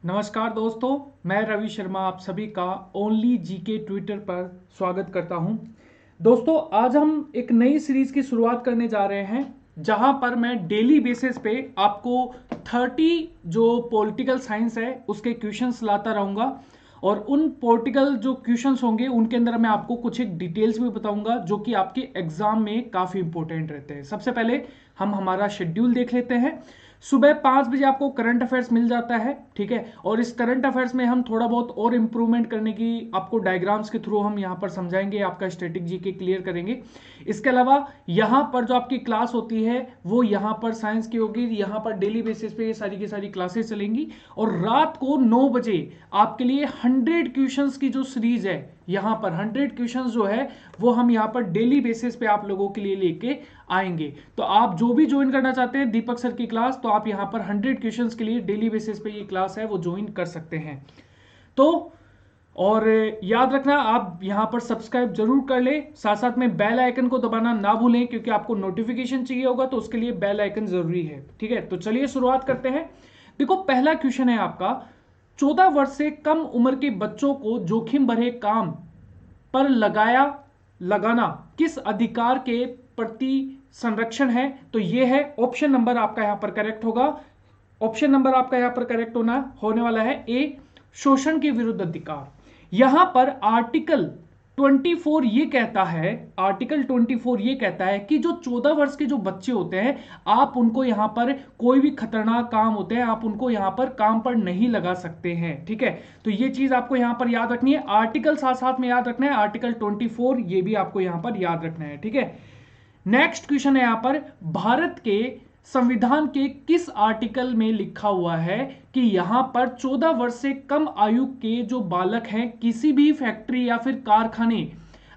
नमस्कार दोस्तों, मैं रवि शर्मा आप सभी का ओनली जीके ट्विटर पर स्वागत करता हूं। दोस्तों, आज हम एक नई सीरीज की शुरुआत करने जा रहे हैं जहां पर मैं डेली बेसिस पे आपको 30 जो पॉलिटिकल साइंस है उसके क्वेश्चंस लाता रहूंगा और उन पॉलिटिकल जो क्वेश्चंस होंगे उनके अंदर मैं आपको कुछ एक डिटेल्स भी बताऊंगा जो कि आपके एग्जाम में काफ़ी इंपॉर्टेंट रहते हैं। सबसे पहले हम हमारा शेड्यूल देख लेते हैं। सुबह 5 बजे आपको करंट अफेयर्स मिल जाता है, ठीक है। और इस करंट अफेयर्स में हम थोड़ा बहुत और इंप्रूवमेंट करने की आपको डायग्राम्स के थ्रू हम यहाँ पर समझाएंगे, आपका स्टैटिक जीके क्लियर करेंगे। इसके अलावा यहाँ पर जो आपकी क्लास होती है वो यहाँ पर साइंस की होगी, यहाँ पर डेली बेसिस पे ये सारी की सारी क्लासेस चलेंगी। और रात को 9 बजे आपके लिए 100 क्वेश्चंस की जो सीरीज है, यहाँ पर 100 क्वेश्चंस जो है वो हम यहाँ पर डेली बेसिस पे आप लोगों के लिए लेके आएंगे। तो आप जो भी ज्वाइन करना चाहते हैं दीपक सर की क्लास, तो आप यहाँ पर 100 क्वेश्चंस के लिए डेली बेसिस पे ये क्लास है वो ज्वाइन कर सकते हैं। तो और याद रखना आप यहाँ पर सब्सक्राइब जरूर कर ले, साथ साथ में बेल आइकन को दबाना ना भूलें क्योंकि आपको नोटिफिकेशन चाहिए होगा, तो उसके लिए बेल आइकन जरूरी है, ठीक है। तो चलिए शुरुआत करते हैं। देखो, पहला क्वेश्चन है आपका, 14 वर्ष से कम उम्र के बच्चों को जोखिम भरे काम पर लगाना किस अधिकार के प्रति संरक्षण है? तो ये है ऑप्शन नंबर आपका यहां पर करेक्ट होगा। ऑप्शन नंबर आपका यहां पर करेक्ट होने वाला है ए, शोषण के विरुद्ध अधिकार। यहां पर आर्टिकल 24 ये कहता है, आर्टिकल 24 ये कहता है कि जो 14 वर्ष के जो बच्चे होते हैं आप उनको यहां पर कोई भी खतरनाक काम होते हैं आप उनको यहां पर काम पर नहीं लगा सकते हैं, ठीक है। तो ये चीज आपको यहां पर याद रखनी है, आर्टिकल साथ साथ में याद रखना है, आर्टिकल 24 ये भी आपको यहां पर याद रखना है, ठीक है। नेक्स्ट क्वेश्चन है यहां पर, भारत के संविधान के किस आर्टिकल में लिखा हुआ है कि यहां पर 14 वर्ष से कम आयु के जो बालक हैं किसी भी फैक्ट्री या फिर कारखाने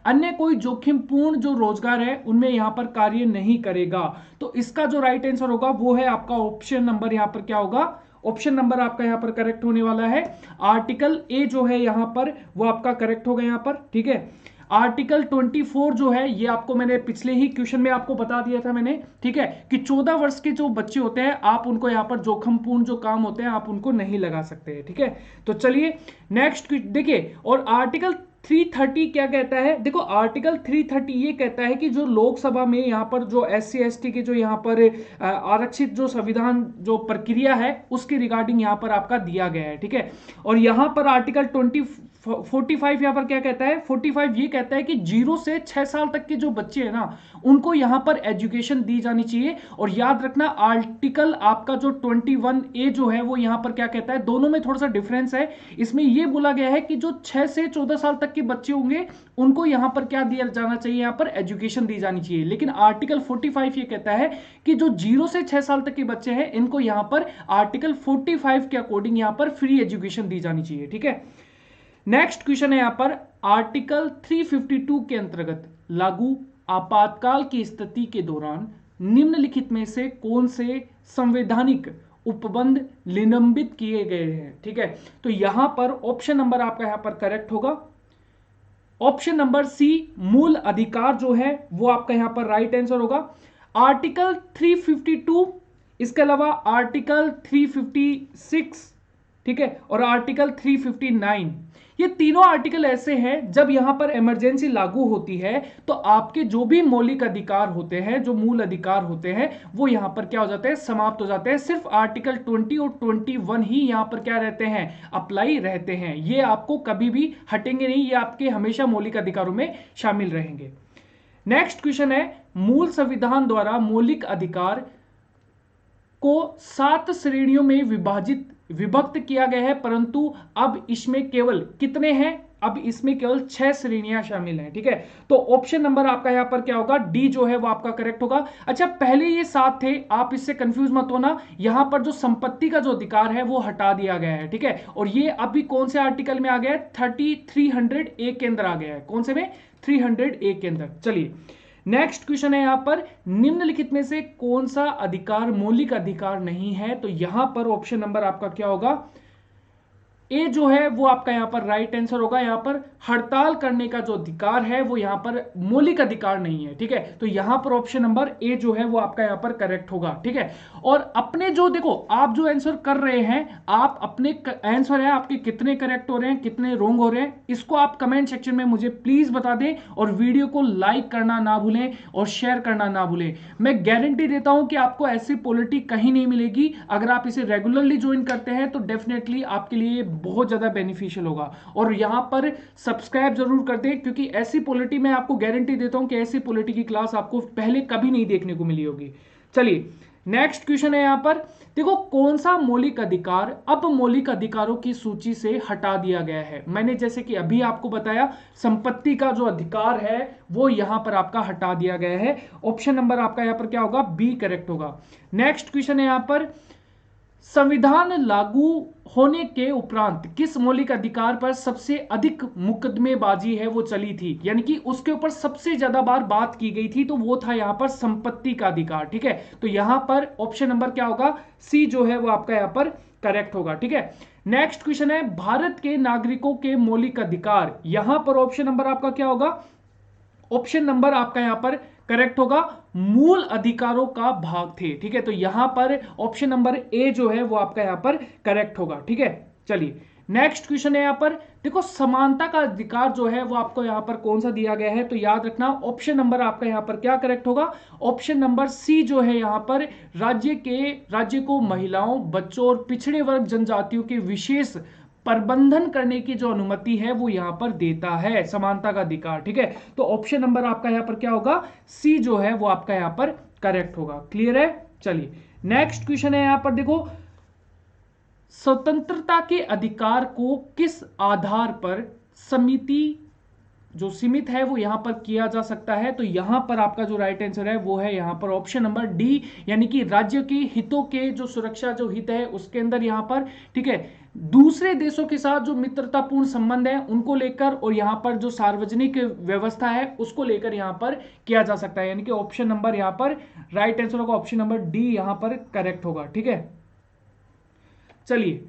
अन्य कोई जोखिमपूर्ण जो रोजगार है उनमें यहां पर कार्य नहीं करेगा? तो इसका जो राइट आंसर होगा वो है आपका ऑप्शन नंबर, यहां पर क्या होगा, ऑप्शन नंबर आपका यहां पर करेक्ट होने वाला है। आर्टिकल ए जो है यहां पर वो आपका करेक्ट होगा यहां पर, ठीक है। आर्टिकल 24 जो है ये आपको मैंने पिछले ही क्वेश्चन में आपको बता दिया था मैंने, ठीक है, कि 14 वर्ष के जो बच्चे होते हैं आप उनको यहां पर जोखिमपूर्ण जो काम होते हैं आप उनको नहीं लगा सकते हैं, ठीक है। तो चलिए नेक्स्ट देखिए, और आर्टिकल 330 क्या कहता है? देखो, आर्टिकल 330 ये कहता है कि जो लोकसभा में यहाँ पर जो SC ST के जो यहाँ पर आरक्षित जो संविधान जो प्रक्रिया है उसके रिगार्डिंग यहाँ पर आपका दिया गया है, ठीक है। और यहाँ पर आर्टिकल 45 यहाँ पर क्या कहता है? 45 ये कहता है कि 0 से 6 साल तक के जो बच्चे हैं ना उनको यहाँ पर एजुकेशन दी जानी चाहिए। और याद रखना आर्टिकल आपका जो 21A जो है वो यहाँ पर क्या कहता है, दोनों में थोड़ा सा डिफरेंस है। इसमें ये बोला गया है कि जो 6 से 14 साल तक के बच्चे होंगे उनको यहाँ पर क्या दिया जाना चाहिए, यहाँ पर एजुकेशन दी जानी चाहिए। लेकिन आर्टिकल 45 ये कहता है कि जो 0 से 6 साल तक के बच्चे हैं इनको यहाँ पर आर्टिकल 45 के अकॉर्डिंग यहाँ पर फ्री एजुकेशन दी जानी चाहिए, ठीक है। नेक्स्ट क्वेश्चन है यहां पर, आर्टिकल 352 के अंतर्गत लागू आपातकाल की स्थिति के दौरान निम्नलिखित में से कौन से संवैधानिक उपबंध निलंबित किए गए हैं? ठीक है, तो यहां पर ऑप्शन नंबर आपका यहां पर करेक्ट होगा, ऑप्शन नंबर सी, मूल अधिकार जो है वो आपका यहां पर राइट आंसर होगा। आर्टिकल 352, इसके अलावा आर्टिकल 356, ठीक है, और आर्टिकल 359, ये तीनों आर्टिकल ऐसे हैं जब यहां पर इमरजेंसी लागू होती है तो आपके जो भी मौलिक अधिकार होते हैं, जो मूल अधिकार होते हैं, वो यहां पर क्या हो जाते हैं, समाप्त हो जाते हैं। सिर्फ आर्टिकल 20 और 21 ही यहां पर क्या रहते हैं, अप्लाई रहते हैं। ये आपको कभी भी हटेंगे नहीं, ये आपके हमेशा मौलिक अधिकारों में शामिल रहेंगे। नेक्स्ट क्वेश्चन है, मूल संविधान द्वारा मौलिक अधिकार को 7 श्रेणियों में विभक्त किया गया है, परंतु अब इसमें केवल कितने हैं, अब इसमें केवल 6 श्रेणियां शामिल हैं, ठीक है। तो ऑप्शन नंबर आपका यहां पर क्या होगा, डी जो है वो आपका करेक्ट होगा। अच्छा, पहले ये 7 थे, आप इससे कंफ्यूज मत होना, यहां पर जो संपत्ति का जो अधिकार है वो हटा दिया गया है, ठीक है। और ये अभी कौन से आर्टिकल में आ गया है, 300A के अंदर आ गया है। कौन से में, 300A के अंदर। चलिए नेक्स्ट क्वेश्चन है यहां पर, निम्नलिखित में से कौन सा अधिकार मौलिक अधिकार नहीं है? तो यहां पर ऑप्शन नंबर आपका क्या होगा, ए जो है वो आपका यहां पर राइट आंसर होगा। यहां पर हड़ताल करने का जो अधिकार है वो यहां पर मौलिक अधिकार नहीं है, ठीक है। तो यहां पर ऑप्शन नंबर ए जो है वो आपका यहां पर करेक्ट होगा, ठीक है। और अपने जो देखो आप जो आंसर कर रहे हैं, आप अपने आंसर है आपके कितने करेक्ट हो रहे हैं, कितने रोंग हो रहे हैं, इसको आप कमेंट सेक्शन में मुझे प्लीज बता दें। और वीडियो को लाइक करना ना भूलें और शेयर करना ना भूलें। मैं गारंटी देता हूं कि आपको ऐसी पॉलिटी कहीं नहीं मिलेगी। अगर आप इसे रेगुलरली ज्वाइन करते हैं तो डेफिनेटली आपके लिए बहुत ज्यादा बेनिफिशियल होगा। और यहां पर सब्सक्राइब जरूर कर दें, क्योंकि ऐसी पॉलिटी मैं आपको गारंटी देता हूं कि ऐसी पॉलिटी की क्लास आपको पहले कभी नहीं देखने को मिली होगी। चलिए नेक्स्ट क्वेश्चन है यहां पर देखो, कौन सा मौलिक अधिकार अब मौलिक अधिकारों की सूची से हटा दिया गया है। मैंने जैसे कि अभी आपको बताया, संपत्ति का जो अधिकार है वो यहां पर आपका हटा दिया गया है। ऑप्शन नंबर आपका यहां पर क्या होगा, बी करेक्ट होगा। नेक्स्ट क्वेश्चन है यहां पर, संविधान लागू होने के उपरांत किस मौलिक अधिकार पर सबसे अधिक मुकदमेबाजी है वो चली थी, यानी कि उसके ऊपर सबसे ज्यादा बार बात की गई थी, तो वो था यहां पर संपत्ति का अधिकार, ठीक है। तो यहां पर ऑप्शन नंबर क्या होगा, सी जो है वो आपका यहां पर करेक्ट होगा, ठीक है। नेक्स्ट क्वेश्चन है, भारत के नागरिकों के मौलिक अधिकार, यहां पर ऑप्शन नंबर आपका क्या होगा, ऑप्शन नंबर आपका यहां पर करेक्ट होगा, मूल अधिकारों का भाग थे, ठीक है। तो यहां पर ऑप्शन नंबर ए जो है वो आपका यहां पर करेक्ट होगा, ठीक है। चलिए नेक्स्ट क्वेश्चन है यहां पर देखो, समानता का अधिकार जो है वो आपको यहां पर कौन सा दिया गया है, तो याद रखना ऑप्शन नंबर आपका यहां पर क्या करेक्ट होगा, ऑप्शन नंबर सी जो है यहां पर राज्य को महिलाओं, बच्चों और पिछड़े वर्ग जनजातियों के विशेष प्रबंधन करने की जो अनुमति है वो यहां पर देता है, समानता का अधिकार, ठीक है। तो ऑप्शन नंबर आपका यहां पर क्या होगा, सी जो है वो आपका यहां पर करेक्ट होगा। क्लियर है। चलिए नेक्स्ट क्वेश्चन है यहां पर देखो, स्वतंत्रता के अधिकार को किस आधार पर समिति जो सीमित है वो यहां पर किया जा सकता है, तो यहां पर आपका जो राइट आंसर है वो है यहां पर ऑप्शन नंबर डी, यानी कि राज्य के हितों के जो सुरक्षा जो हित है उसके अंदर यहां पर, ठीक है, दूसरे देशों के साथ जो मित्रतापूर्ण संबंध है उनको लेकर, और यहां पर जो सार्वजनिक व्यवस्था है उसको लेकर यहां पर किया जा सकता है, यानी कि ऑप्शन नंबर यहां पर राइट आंसर होगा, ऑप्शन नंबर डी यहां पर करेक्ट होगा, ठीक है। चलिए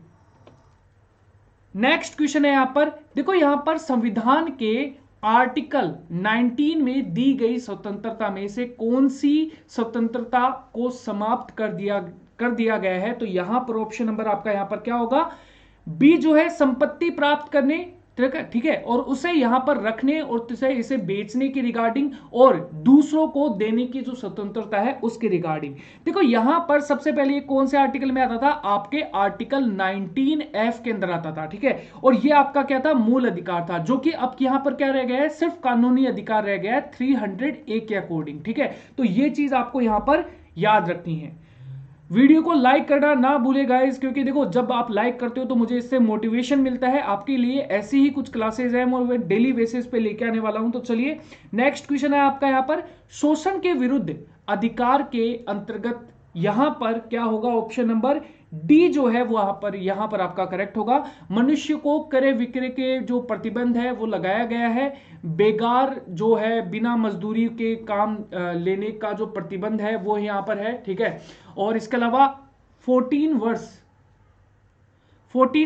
नेक्स्ट क्वेश्चन है यहां पर देखो, यहां पर संविधान के आर्टिकल 19 में दी गई स्वतंत्रता में से कौन सी स्वतंत्रता को समाप्त कर दिया गया है, तो यहां पर ऑप्शन नंबर आपका यहां पर क्या होगा, बी जो है संपत्ति प्राप्त करने, ठीक है, और उसे यहां पर रखने और इसे बेचने की रिगार्डिंग, और दूसरों को देने की जो स्वतंत्रता है उसके रिगार्डिंग। देखो यहां पर सबसे पहले ये कौन से आर्टिकल में आता था, आपके आर्टिकल 19F के अंदर आता था, ठीक है। और ये आपका क्या था, मूल अधिकार था, जो कि अब यहां पर क्या रह गया है, सिर्फ कानूनी अधिकार रह गया है 300A के अकॉर्डिंग, ठीक है। तो ये चीज आपको यहां पर याद रखनी है। वीडियो को लाइक करना ना भूले गाइस, क्योंकि देखो जब आप लाइक करते हो तो मुझे इससे मोटिवेशन मिलता है, आपके लिए ऐसी ही कुछ क्लासेस हैं मैं डेली बेसिस पे लेके आने वाला हूं। तो चलिए नेक्स्ट क्वेश्चन है आपका यहां पर, शोषण के विरुद्ध अधिकार के अंतर्गत यहां पर क्या होगा, ऑप्शन नंबर डी जो है वो यहां पर आपका करेक्ट होगा। मनुष्य को क्रय विक्रय के जो प्रतिबंध है वो लगाया गया है, बेगार जो है बिना मजदूरी के काम लेने का जो प्रतिबंध है वो यहां पर है, ठीक है। और इसके अलावा 14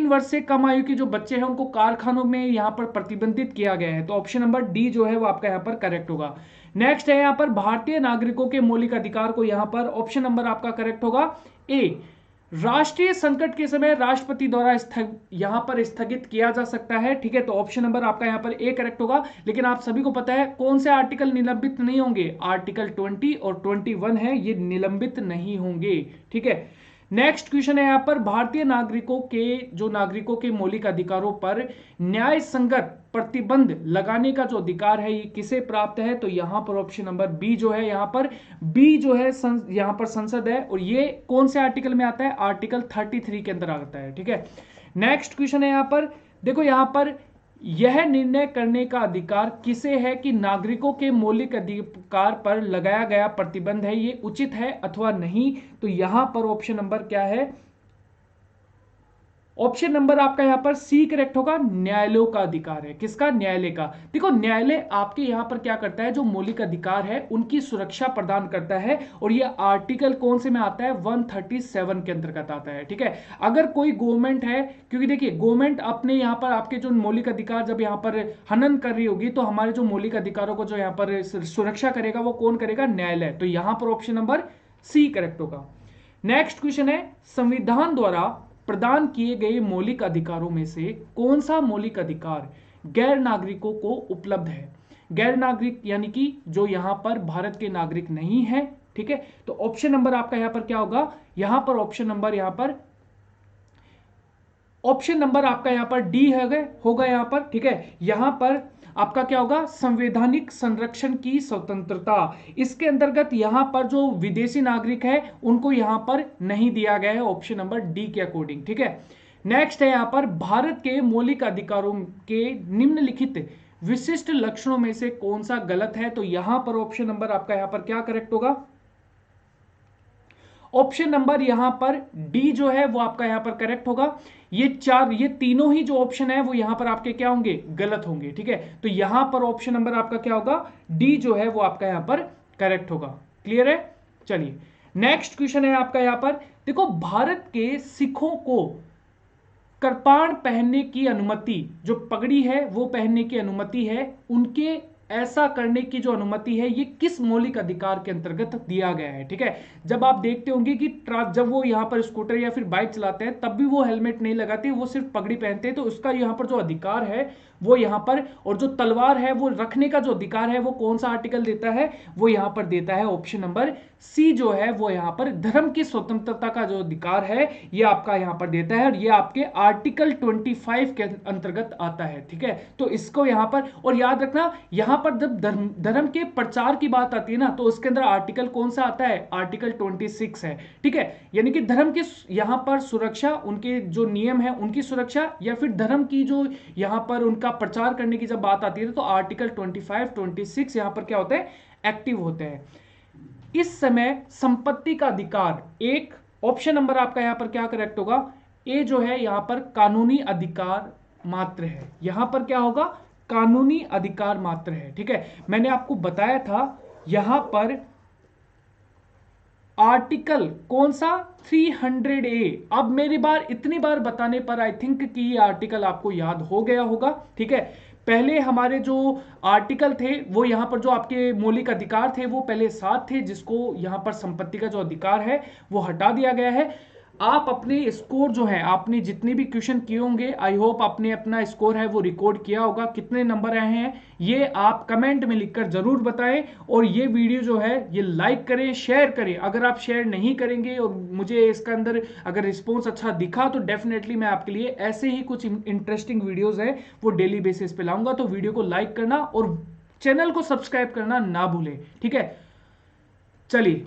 वर्ष से कम आयु के जो बच्चे हैं उनको कारखानों में यहां पर प्रतिबंधित किया गया है, तो ऑप्शन नंबर डी जो है वो आपका यहां पर करेक्ट होगा। नेक्स्ट है यहां पर, भारतीय नागरिकों के मौलिक अधिकार को यहां पर ऑप्शन नंबर आपका करेक्ट होगा, ए, राष्ट्रीय संकट के समय राष्ट्रपति द्वारा यहां पर स्थगित किया जा सकता है, ठीक है। तो ऑप्शन नंबर आपका यहां पर ए करेक्ट होगा। लेकिन आप सभी को पता है कौन से आर्टिकल निलंबित नहीं होंगे, आर्टिकल 20 और 21 है, ये निलंबित नहीं होंगे, ठीक है। नेक्स्ट क्वेश्चन है यहां पर, भारतीय नागरिकों के मौलिक अधिकारों पर न्याय संगत प्रतिबंध लगाने का जो अधिकार है ये किसे प्राप्त है, तो यहां पर ऑप्शन नंबर बी जो है यहां पर बी जो है यहां पर संसद है, और ये कौन से आर्टिकल में आता है, आर्टिकल 33 के अंदर आता है, ठीक है। नेक्स्ट क्वेश्चन है यहां पर देखो, यहां पर यह निर्णय करने का अधिकार किसे है कि नागरिकों के मौलिक अधिकार पर लगाया गया प्रतिबंध है ये उचित है अथवा नहीं, तो यहां पर ऑप्शन नंबर क्या है, ऑप्शन नंबर आपका यहां पर सी करेक्ट होगा, न्यायालयों का अधिकार है। किसका? न्यायालय का। देखो न्यायालय आपके यहां पर क्या करता है, जो मौलिक अधिकार है उनकी सुरक्षा प्रदान करता है, और ये आर्टिकल कौन से में आता है? 137 के अंतर्गत आता है। ठीक है, अगर कोई गवर्नमेंट है, क्योंकि देखिए गवर्नमेंट अपने यहां पर आपके जो मौलिक अधिकार जब यहां पर हनन कर रही होगी, तो हमारे जो मौलिक अधिकारों को जो यहां पर सुरक्षा करेगा वो कौन करेगा? न्यायालय। तो यहां पर ऑप्शन नंबर सी करेक्ट होगा। नेक्स्ट क्वेश्चन है, संविधान द्वारा प्रदान किए गए मौलिक अधिकारों में से कौन सा मौलिक अधिकार गैर नागरिकों को उपलब्ध है? गैर नागरिक यानी कि जो यहां पर भारत के नागरिक नहीं है। ठीक है, तो ऑप्शन नंबर आपका यहां पर क्या होगा? यहां पर ऑप्शन नंबर आपका यहां पर डी होगा यहां पर। ठीक है, यहां पर आपका क्या होगा? संवैधानिक संरक्षण की स्वतंत्रता। इसके अंतर्गत यहां पर जो विदेशी नागरिक है उनको यहां पर नहीं दिया गया है, ऑप्शन नंबर डी के अकॉर्डिंग। ठीक है, नेक्स्ट है यहां पर, भारत के मौलिक अधिकारों के निम्नलिखित विशिष्ट लक्षणों में से कौन सा गलत है? तो यहां पर ऑप्शन नंबर आपका यहां पर क्या करेक्ट होगा? ऑप्शन नंबर यहां पर डी जो है वो आपका यहां पर करेक्ट होगा। ये तीनों ही जो ऑप्शन है वो यहां पर आपके क्या होंगे? गलत होंगे। ठीक है, तो यहां पर ऑप्शन नंबर आपका क्या होगा? डी जो है वो आपका यहां पर करेक्ट होगा। क्लियर है? चलिए नेक्स्ट क्वेश्चन है आपका यहां पर, देखो भारत के सिखों को कृपाण पहनने की अनुमति, जो पगड़ी है वो पहनने की अनुमति है, उनके ऐसा करने की जो अनुमति है ये किस मौलिक अधिकार के अंतर्गत दिया गया है? ठीक है, जब आप देखते होंगे कि जब वो यहां पर स्कूटर या फिर बाइक चलाते हैं तब भी वो हेलमेट नहीं लगाते, वो सिर्फ पगड़ी पहनते हैं, तो उसका यहां पर जो अधिकार है वो यहां पर, और जो तलवार है वो रखने का जो अधिकार है वो कौन सा आर्टिकल देता है? वो यहां पर देता है ऑप्शन नंबर सी जो है वो यहां पर धर्म की स्वतंत्रता का जो अधिकार है ये आपका यहां पर देता है, और ये आपके आर्टिकल 25 के अंतर्गत आता है। ठीक है, तो इसको यहां पर, और याद रखना यहां पर जब धर्म के प्रचार की बात आती है ना, तो उसके अंदर आर्टिकल कौन सा आता है? आर्टिकल 26 है। ठीक है, यानी कि धर्म की यहां पर सुरक्षा, उनके जो नियम है उनकी सुरक्षा, या फिर धर्म की जो यहां पर उनका प्रचार करने की जब बात आती है तो आर्टिकल 25 26 यहां पर क्या होता है? एक्टिव होते हैं। इस समय संपत्ति का अधिकार एक, ऑप्शन नंबर आपका यहां पर क्या करेक्ट होगा? ए जो है यहां पर कानूनी अधिकार मात्र है। यहां पर क्या होगा? कानूनी अधिकार मात्र है। ठीक है, मैंने आपको बताया था यहां पर आर्टिकल कौन सा? 300A। अब मेरी बार इतनी बार बताने पर आई थिंक कि ये आर्टिकल आपको याद हो गया होगा। ठीक है, पहले हमारे जो आर्टिकल थे वो यहां पर जो आपके मौलिक अधिकार थे वो पहले 7 थे, जिसको यहां पर संपत्ति का जो अधिकार है वो हटा दिया गया है। आप अपने स्कोर जो है, आपने जितने भी क्वेश्चन किए होंगे, आई होप आपने अपना स्कोर है वो रिकॉर्ड किया होगा, कितने नंबर आए हैं ये आप कमेंट में लिखकर जरूर बताएं। और ये वीडियो जो है ये लाइक करें, शेयर करें। अगर आप शेयर नहीं करेंगे और मुझे इसका अंदर अगर रिस्पॉन्स अच्छा दिखा तो डेफिनेटली मैं आपके लिए ऐसे ही कुछ इंटरेस्टिंग वीडियोज है वो डेली बेसिस पे लाऊंगा। तो वीडियो को लाइक करना और चैनल को सब्सक्राइब करना ना भूलें। ठीक है, चलिए